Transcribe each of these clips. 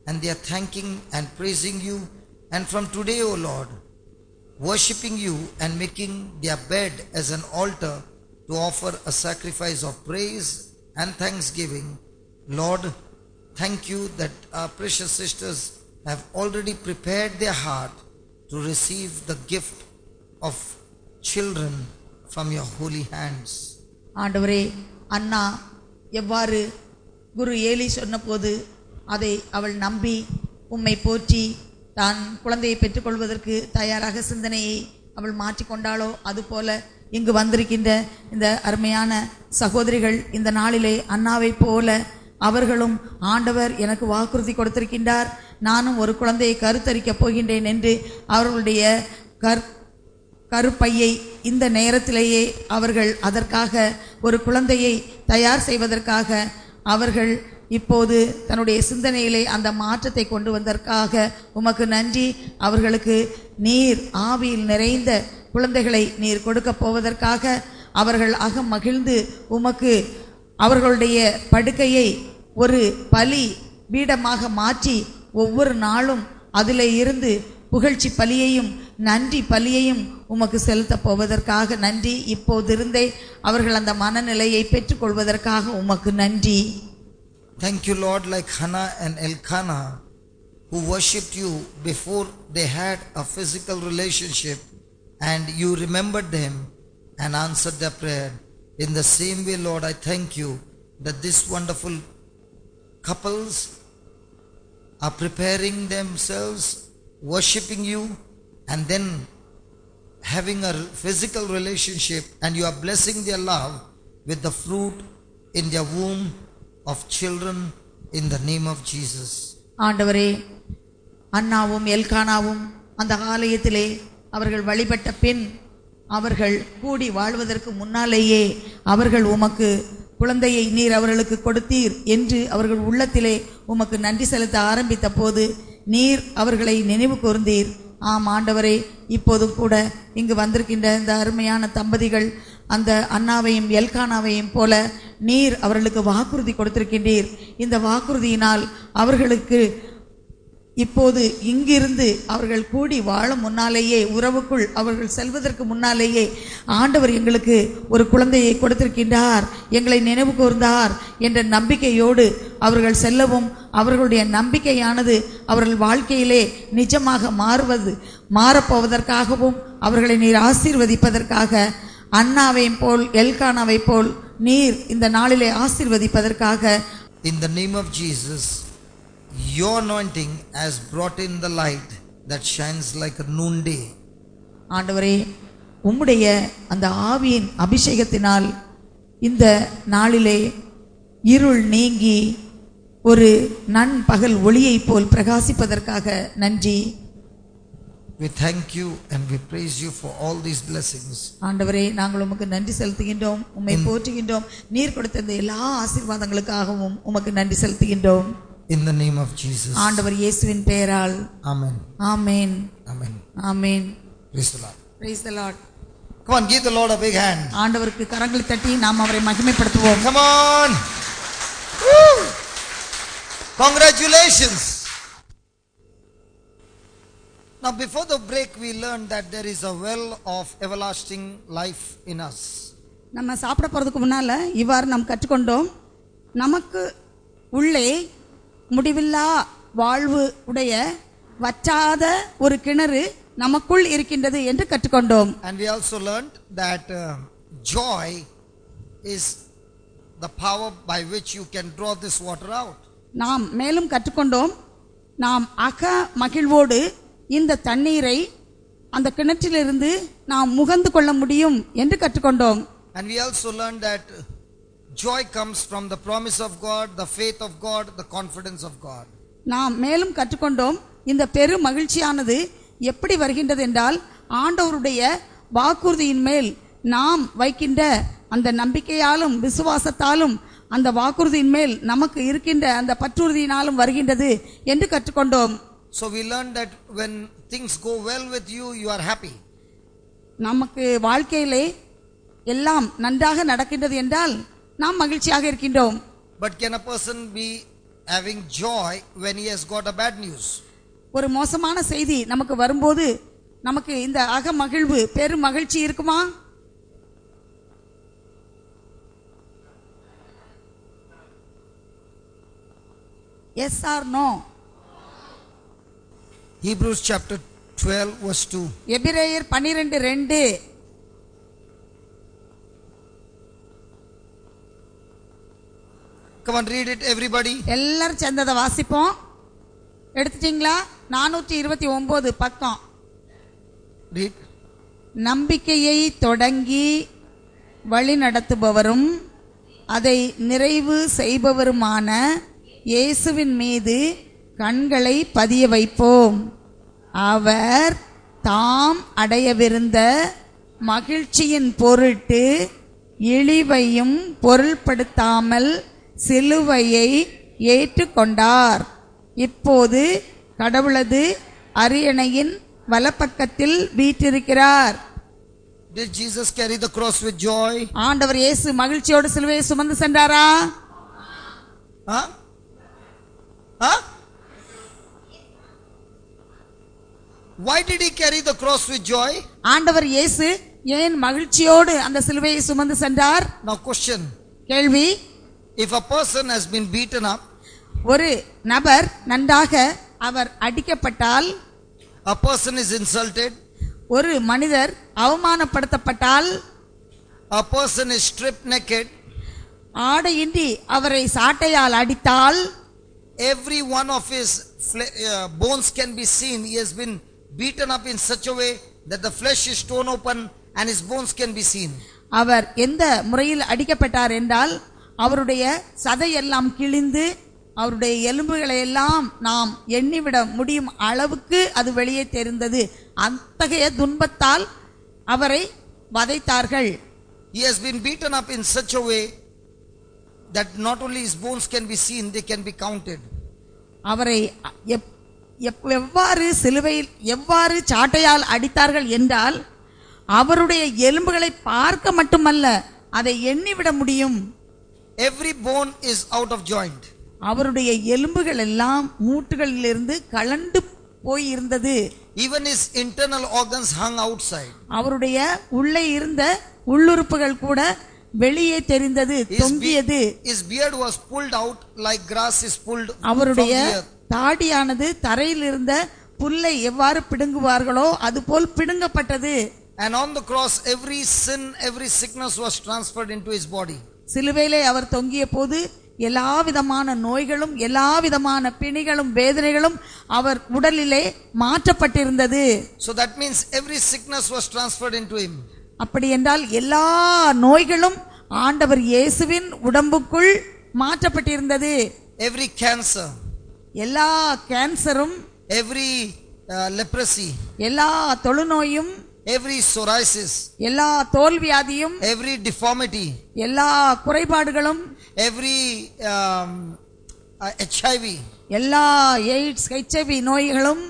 and they are thanking and praising you. And from today, O Lord, worshipping you and making their bed as an altar to offer a sacrifice of praise and thanksgiving. Lord, thank you that our precious sisters have already prepared their heart to receive the gift of children from your holy hands. ஆண்டவரே, அண்ணா எவ்வாறு குரு Eli சொன்னபோது அதை அவள் நம்பி உம்மை போற்றி தான் குழந்தையை பெற்றுக்கொள்வதற்கு தயாராக சிந்தனையை அவள் மாற்றிக்கொண்டாளோ அதுபோல இங்கு வந்திருக்கின்ற இந்த அருமையான சகோதரிகள் இந்த நாளிலே அண்ணாவை போல அவர்களும் ஆண்டவர் எனக்கு வாக்குறுதி கொடுத்திருக்கின்றார், நானும் ஒரு குழந்தையை கருத்தரிக்கப் போகின்றேன் என்று அவர்களுடைய கருப்பையை இந்த நேரத்திலேயே அவர்கள் அதற்காக ஒரு குழந்தையை தயார் செய்வதற்காக அவர்கள் இப்போது தன்னுடைய சிந்தனையிலே அந்த மாற்றத்தை கொண்டு வந்ததற்காக உமக்கு நன்றி. அவர்களுக்கு நீர் ஆவியில் நிறைந்த குழந்தைகளை நீர் கொடுக்க போவதற்காக அவர்கள் அகம் மகிழ்ந்து உமக்கு அவர்களுடைய படுக்கையை ஒரு பலி பீடமாக மாற்றி ஒவ்வொரு நாளும் அதில் இருந்து புகழ்ச்சி பலியையும் நன்றி பலியையும் உமக்கு செலுத்த போவதற்காக நன்றி. இப்போதிருந்தே அவர்கள் அந்த மனநிலையை பெற்றுக்கொள்வதற்காக உமக்கு நன்றி. Thank you, Lord, like Hannah and Elkanah, who worshipped you before they had a physical relationship, and you remembered them and answered their prayer. In the same way, Lord, I thank you that this wonderful couples are preparing themselves, worshipping you, and then having a physical relationship, and you are blessing their love with the fruit in their womb of children in the name of Jesus. ஆண்டவரே, அன்னாவும் எல்கானாவும் அந்த ஆலயத்திலே அவர்கள் வழிபட்ட பின் அவர்கள் கூடி வாழ்வதற்கு முன்னாலேயே அவர்கள் உமக்கு குழந்தையை நீர் அவர்களுக்கு கொடுத்தீர் என்று அவர்கள் உள்ளத்திலே உமக்கு நன்றி செலுத்த ஆரம்பித்த போது நீர் அவர்களை நினைவு கூர்ந்தீர். ஆம் ஆண்டவரே, இப்போதும் கூட இங்கு வந்திருக்கின்ற இந்த அருமையான தம்பதிகள் அந்த அண்ணாவையும் எல்கானாவையும் போல நீர் அவர்களுக்கு வாக்குறுதி கொடுத்திருக்கின்றீர். இந்த வாக்குறுதியினால் அவர்களுக்கு இப்போது இங்கிருந்து அவர்கள் கூடி வாழும் முன்னாலேயே உறவுக்குள் அவர்கள் செல்வதற்கு முன்னாலேயே ஆண்டவர் எங்களுக்கு ஒரு குழந்தையை கொடுத்திருக்கின்றார், எங்களை நினைவு கூர்ந்தார் என்ற நம்பிக்கையோடு அவர்கள் செல்லவும் அவர்களுடைய நம்பிக்கையானது அவர்கள் வாழ்க்கையிலே நிஜமாக மாறப்போவதற்காகவும் அவர்களை நீர் ஆசீர்வதிப்பதற்காக அண்ணாவையும் போல் எல்கானாவை போல் நீர் இந்த நாளிலே ஆசீர்வதிப்பதற்காக in the name of Jesus, your anointing has brought in the light that shines like a noonday. ஆண்டவரே, உம்முடைய அந்த ஆவியின் அபிஷேகத்தினால் இந்த நாளிலே இருள் நீங்கி ஒரு நண்பகல் ஒளியை போல் பிரகாசிப்பதற்காக நன்றி. We thank you and we praise you for all these blessings. ஆண்டவரே, நாங்கள் உமக்கு நன்றி செலுத்துகின்றோம், உம்மை போற்றுகின்றோம். நீர் கொடுத்த இந்த எல்லா ஆசீர்வாதங்களுக்காகவும் உமக்கு நன்றி செலுத்துகின்றோம். In the name of Jesus. ஆண்டவர் இயேசுவின் பெயரால். Amen. Amen. Amen. Amen. Praise the Lord. Praise the Lord. Come on, give the Lord a big hand. ஆண்டவருக்கு கரங்களை தட்டி நாம் அவரை மகிமைப்படுத்துவோம். Come on. Woo! Congratulations. Now before the break we learned that there is a well of everlasting life in us. நம்ம சாப்பிட போறதுக்கு முன்னால இவ்வாறு நாம் கற்றுக்கொண்டோம், நமக்கு உள்ளே முடிவில்லா வாழ்வு உடைய வற்றாத ஒரு கிணறு நமக்குள் இருக்கின்றது என்று கற்றுக்கொண்டோம். And we also learned that joy is the power by which you can draw this water out. நாம் மேலும் கற்றுக்கொண்டோம், நாம் அக மகிழ்வோடு இந்த தண்ணீரை அந்த கிணற்றிலிருந்து நாம் முகந்து கொள்ள முடியும் என்று கற்றுக்கொண்டோம். And we also learned that joy comes from the promise of God, the faith of God, the confidence of God. நாம் மேலும் கற்றுக்கொண்டோம், இந்த பெரு மகிழ்ச்சியானது எப்படி வருகின்றது என்றால் ஆண்டவருடைய வாக்குறுதியின் மேல் நாம் வைக்கின்ற அந்த நம்பிக்கையாலும் விசுவாசத்தாலும் அந்த வாக்குறுதியின் மேல் நமக்கு இருக்கின்ற அந்த பற்றுறுதியினாலும் வருகின்றது என்று கற்றுக்கொண்டோம். So we learned that when things go well with you, you are happy. நமக்கு வாழ்க்கையிலே எல்லாம் நன்றாக நடக்கின்றது என்றால் நாம் மகிழ்ச்சியாக இருக்கின்றோம். But can a person be having joy when he has got a bad news. ஒரு மோசமான செய்தி நமக்கு வரும்போது நமக்கு இந்த அக மகிழ்வு பெரும் மகிழ்ச்சி இருக்குமா? Yes or no? Hebrews chapter 12 verse 2. எபிரேயர் 12:2. Come on, read it everybody. எல்லாரும் சேர்ந்ததை வாசிப்போம். எடுத்துட்டீங்களா? 429 பக்கம். Read. நம்பிக்கையை தொடங்கி வழி நடத்துபவரும் அதை நிறைவு செய்பவருமான இயேசுவின் மீது கண்களை பதிய வைப்போம். அவர் தாம் அடையவிருந்த மகிழ்ச்சியின் பொருட்டு இழிவையும் பொருள்படுத்தாமல் சிலுவையை ஏற்றுக்கொண்டார். இப்போது கடவுளது அரியணையின் வலப்பக்கத்தில் வீற்றிருக்கிறார். Did Jesus carry the cross with joy? ஆண்டவர் இயேசு மகிழ்ச்சியோடு சிலுவையை சுமந்து சென்றாரா? Huh? Huh? Why did he carry the cross with joy? ஆண்டவர் இயேசு ஏன் மகிழ்ச்சியோடு அந்த சிலுவையை சுமந்து சென்றார்? Now question. கேள்வி. If a person has been beaten up, ஒரு நபர் நன்றாக அவர் அடிக்கப்பட்டால், a person is insulted, ஒரு மனிதர் அவமானப்படுத்தப்பட்டால், a person is stripped naked, ஆடையின்றி அவரை சாட்டையால் அடித்தால், every one of his bones can be seen. He has been beaten up in such a way that the flesh is torn open and his bones can be seen. அவர் எந்த முறையில் அடிக்கப்பட்டார் என்றால் அவருடைய சதையெல்லாம் கிழிந்து அவருடைய எலும்புகளை எல்லாம் நாம் எண்ணிவிட முடியும் அளவுக்கு அது வெளியே தெரிந்தது. அத்தகைய துன்பத்தால் அவரை வதைத்தார்கள். He has been beaten up in such a way that not only his bones can be seen, they can be counted. அவரை எவ்வாறு சிலுவையில் எவ்வாறு சாட்டையால் அடித்தார்கள் என்றால் அவருடைய எலும்புகளை பார்க்க மட்டுமல்ல அதை எண்ணிவிட முடியும். Every bone is out of joint. அவருடைய எலும்புகள் எல்லாம் மூட்டுகளிலிருந்து கலண்டு போய் இருந்தது. Even his internal organs hung outside. அவருடைய உள்ளே இருந்த உள்ளுறுப்புகள் கூட வெளியே தெரிந்தது, தொங்கியது. His beard was pulled out like grass is pulled from அவருடைய the earth. தாடியானது தரையில் இருந்த புல்லை எவ்வாறு பிடுங்குவார்களோ அதுபோல் பிடுங்கப்பட்டது. And on the cross every sin, every sickness was transferred into his body. சிலுவையிலே அவர் தொங்கிய போது எல்லா விதமான நோய்களும் எல்லா விதமான பிணிகளும் வேதனைகளும் அவர் உடலிலே மாற்றப்பட்டிருந்தது. So that means every sickness was transferred into him. அப்படி என்றால் எல்லா நோய்களும் ஆண்டவர் இயேசுவின் உடம்புக்குள் மாற்றப்பட்டிருந்தது. Every cancer, எல்லா கேன்சரும், every leprosy, எல்லா தொழுநோயும், every psoriasis, எல்லா தோல்வியாதியும், every deformity, எல்லா குறைபாடுகளும், every HIV, எல்லா எய்ட்ஸ் HIV நோய்களும்,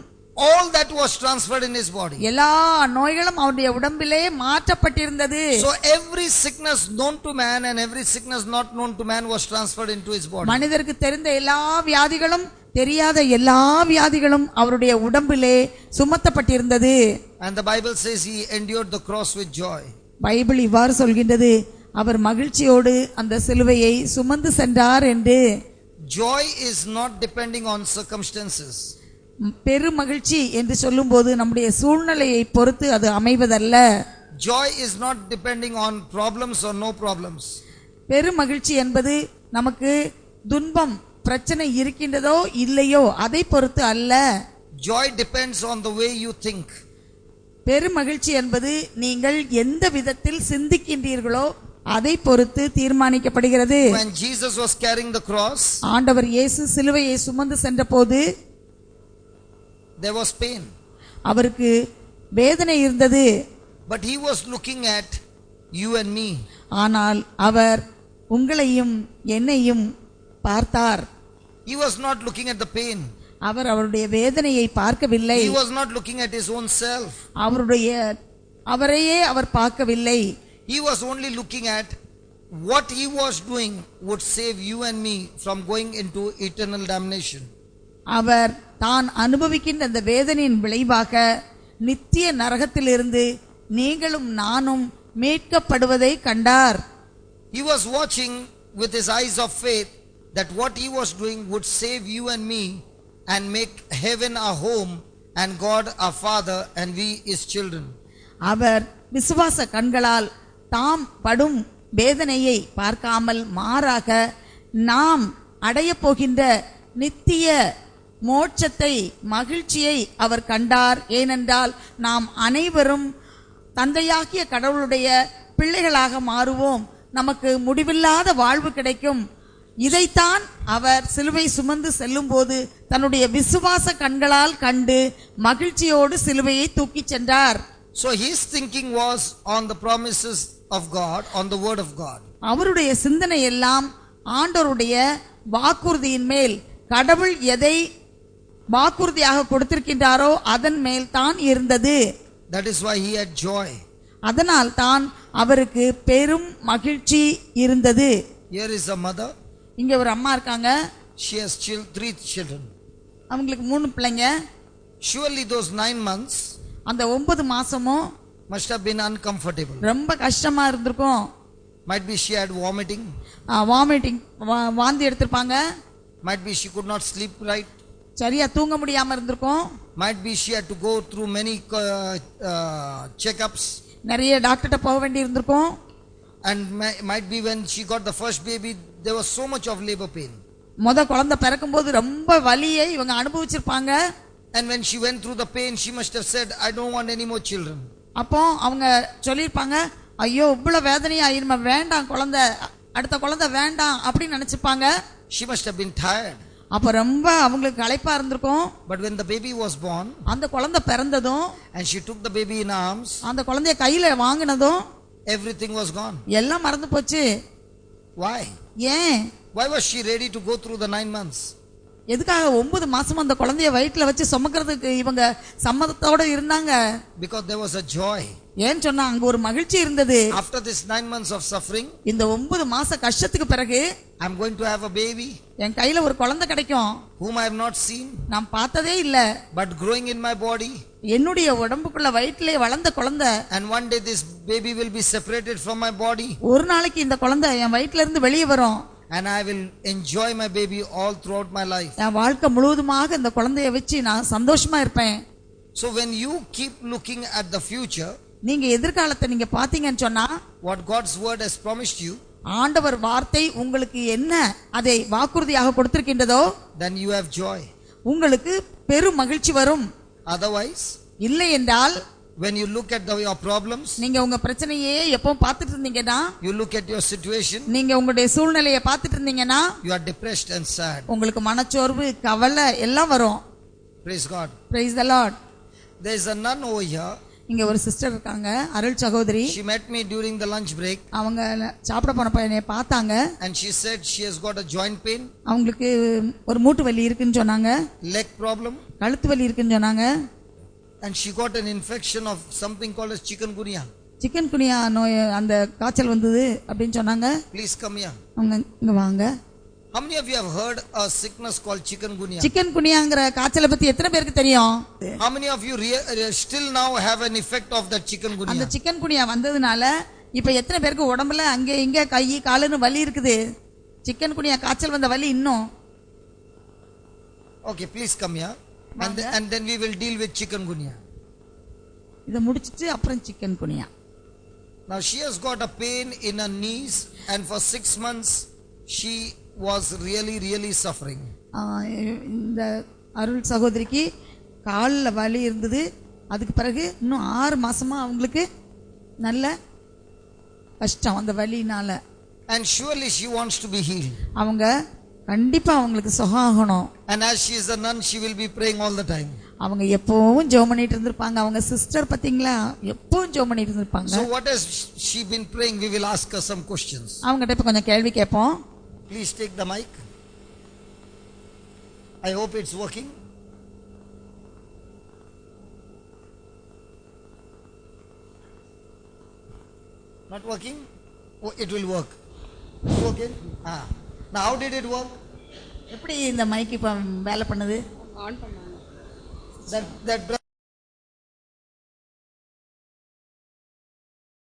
all that was transferred in his body. எல்லா நோய்களும் அவருடைய உடம்பிலே மாற்றப்பட்டிருந்தது. So every sickness known to man and every sickness not known to man was transferred into his body. மனிதருக்கு தெரிந்த எல்லா வியாதிகளும் தெரியாத எல்லா வியாதிகளும் அவருடைய உடம்பிலே சுமத்தப்பட்டிருந்தது. And the Bible says he endured the cross with joy. Bible இவ்வாறு சொல்கின்றது, அவர் மகிழ்ச்சியோடு அந்த சிலுவையை சுமந்து சென்றார் என்று. Joy is not depending on circumstances. பெரு மகிழ்ச்சி என்று சொல்லும்போது நம்முடைய சூழ்நிலையை பொறுத்து அது அமைவதல்ல. Joy is not depending on problems or no problems. பெரு மகிழ்ச்சி என்பது நமக்கு துன்பம் பிரச்சனை இருக்கின்றதோ இல்லையோ அதை பொறுத்து அல்ல. Joy depends on the way you think. பெரு மகிழ்ச்சி என்பது நீங்கள் எந்த விதத்தில் சிந்திக்கின்றீர்களோ அதை பொறுத்து தீர்மானிக்கப்படுகிறது. When Jesus was carrying the cross, ஆண்டவர் இயேசு சிலுவையை சுமந்து சென்றபோது there was pain. அவருக்கு வேதனை இருந்தது. But he was looking at you and me. ஆனால் அவர் உங்களையும் என்னையும் பார்த்தார். He was not looking at the pain. அவர் அவருடைய வேதனையை பார்க்கவில்லை. He was not looking at his own self. அவரையே அவர் பார்க்கவில்லை. He was only looking at what he was doing would save you and me from going into eternal damnation. அவர் தான் அனுபவிக்கின்ற அந்த வேதனையின் விளைவாக நித்திய நரகத்திலிருந்து நீங்களும் நானும் மீட்கப்படுவதை கண்டார். He was watching with his eyes of faith that what he was doing would save you and me and make heaven our home and God our father and we his children. அவர் விசுவாச கண்களால் தாம் படும் வேதனையை பார்க்காமல் மாறாக நாம் அடைய போகின்ற நித்திய மோட்சத்தை மகிழ்ச்சியை அவர் கண்டார். ஏனென்றால் நாம் அனைவரும் தந்தையாகிய கடவுளுடைய பிள்ளைகளாக மாறுவோம், நமக்கு முடிவில்லாத வாழ்வு கிடைக்கும். இதைத்தான் அவர் சிலுவை சுமந்து செல்லும் போது தன்னுடைய விசுவாச கண்களால் கண்டு மகிழ்ச்சியோடு சிலுவையை தூக்கிச் சென்றார். So his thinking was on the promises of God, on the word of God. அவருடைய சிந்தனை எல்லாம் ஆண்டவருடைய வாக்குறுதியின் மேல், கடவுள் எதை வாக்குறுதியாக கொடுத்திருக்கின்றாரோ அதன் மேல் தான் இருந்தது. That is why he had joy. அதனால் தான் அவருக்கு பெரும் மகிழ்ச்சி இருந்தது. Here is a mother. இங்க ஒரு அம்மா இருக்காங்க. She has 3 children. அவங்களுக்கு 3 பிள்ளைங்க. Surely those 9 months அந்த 9 மாசமும் must have been uncomfortable. ரொம்ப கஷ்டமா இருந்திருக்கும். Might be she had vomiting. Vomiting, வாந்தி எடுத்திருப்பாங்க. Might be she could not sleep right. சரியா தூங்க முடியாம இருந்திருக்கும். Might be she had to go through many checkups. நிறைய டாக்டர்கிட்ட போக வேண்டி இருந்திருக்கும். And might be when she got the first baby there was so much of labor pain. குழந்தை பிறக்கும் போது ரொம்ப வலியை இவங்க அனுபவிச்சிருப்பாங்க. And when she went through the pain she must have said, I don't want any more children. அப்போ அவங்க சொல்லியிருப்பாங்க, ஐயோ இவ்வளவு வேதனையா இருமா, வேண்டாம் குழந்தை, அடுத்த குழந்தை வேண்டாம் அப்படின்னு நினைச்சிருப்பாங்க. She must have been tired. அப்ப ரொம்ப அவங்களுக்கு களைப்பா இருந்திருக்கும். But when the baby was born, அந்த குழந்தை பிறந்ததும், and she took the baby in arms, அந்த குழந்தைய கையில வாங்கினதும் everything was gone. எல்லாம் மறந்து போச்சு. Why? ஏன்? Why was she ready to go through the 9 months? எதுக்காக 9 மாசம் அந்த குழந்தைய வயிற்றுல வச்சு சுமக்கிறதுக்கு இவங்க சம்மதத்தோட இருந்தாங்க? Because there was a joy. ஏன் சொன்னா அங்க ஒரு மகிழ்ச்சி இருந்தது. After this 9 months of suffering, இந்த 9 மாச கஷ்டத்துக்கு பிறகு I'm going to have a baby என் கையில ஒரு குழந்தை கிடைக்கும், whom I have not seen, நான் பார்த்ததே இல்ல, but growing in my body. என்னுடைய உடம்புக்குள்ள வயிற்றிலே வளர்ந்த குழந்தை. And one day this baby will be separated from my body. ஒரு நாளைக்கு இந்த குழந்தை என் வயிற்றுல இருந்து வெளியே வரும். And I will enjoy my baby all throughout my life. என் வாழ்க்கை முழுவதுமாக இந்த குழந்தைய வச்சு நான் சந்தோஷமா இருப்பேன். So when you keep looking at the future, நீங்க எதிர்காலத்தை நீங்க பாத்தீங்கன்னு சொன்னா, what God's word has promised you, ஆண்டவர் வார்த்தை உங்களுக்கு என்ன அதை வாக்குறுதியாக கொடுத்திருக்கின்றதோ, then you have joy. உங்களுக்கு பெரும் மகிழ்ச்சி வரும். Otherwise, இல்லை என்றால், when you look at your problems, நீங்க உங்க பிரச்சனையே எப்பவும் பார்த்துட்டு இருந்தீங்கன்னா, you look at your situation, நீங்க உங்களுடைய சூழ்நிலையை பார்த்துட்டு இருந்தீங்கன்னா, you are depressed and sad. உங்களுக்கு மனச்சோர்வு, கவலை எல்லாம் வரும். Praise God. Praise the Lord. There is a nun over here. இங்க ஒரு சிஸ்டர் இருக்காங்க, அருள் சகோதரி. She met me during the lunch break. அவங்க சாப்பிட போன பையனை பார்த்தாங்க. And she said she has got a joint pain. அவங்களுக்கு ஒரு மூட்டு வலி இருக்குன்னு சொன்னாங்க. Leg problem. கழுத்து வலி இருக்குன்னு சொன்னாங்க. And she got an infection of something called as chikungunya. Chikungunya நோய், அந்த காய்ச்சல் வந்தது அப்படின்னு சொன்னாங்க. Please come here. அவங்க இங்க வாங்க. How many of you have heard a sickness called chikungunya? சிக்கன் குனியாங்கிற காய்ச்சலை பத்தி எத்தனை பேருக்கு தெரியும்? How many of you still now have an effect of that chikungunya? அந்த சிக்கன் குனியா வந்ததுனால இப்ப எத்தனை பேருக்கு உடம்புல அங்க இங்க கை காலுன்னு வலி இருக்குது? சிக்கன் குனியா காய்ச்சல் வந்த வலி இன்னும். Okay, please come here. And then we will deal with chikungunya. இத முடிச்சிட்டு அப்புறம் chicken குனியா. Now she has got a pain in her knees and for 6 months she was really suffering. இந்த அருள் சகோதரிக்கு கால்ல வலி இருந்தது. அதுக்கு பிறகு இன்னும் 6 மாசமா அவங்களுக்கு நல்ல கஷ்டம் அந்த வலினால. And surely she wants to be healed. அவங்க கண்டிப்பா அவங்களுக்கு சுகமாகணும். And as she is a nun, she will be praying all the time. அவங்க எப்பவும் ஜெபம் பண்ணிட்டு இருந்திருப்பாங்க. அவங்க சிஸ்டர் பாத்தீங்களா, எப்பவும் ஜெபம் பண்ணிட்டு இருந்திருப்பாங்க. So what has she been praying? We will ask her some questions. அவங்ககிட்ட இப்ப கொஞ்சம் கேள்வி கேட்போம். Please take the mic. I hope it's working. Not working? Oh, it will work. Okay. Now how did it work? எப்படி இந்த mic இப்போ வேலை பண்ணுது? ஆன் பண்ணாங்க. That brother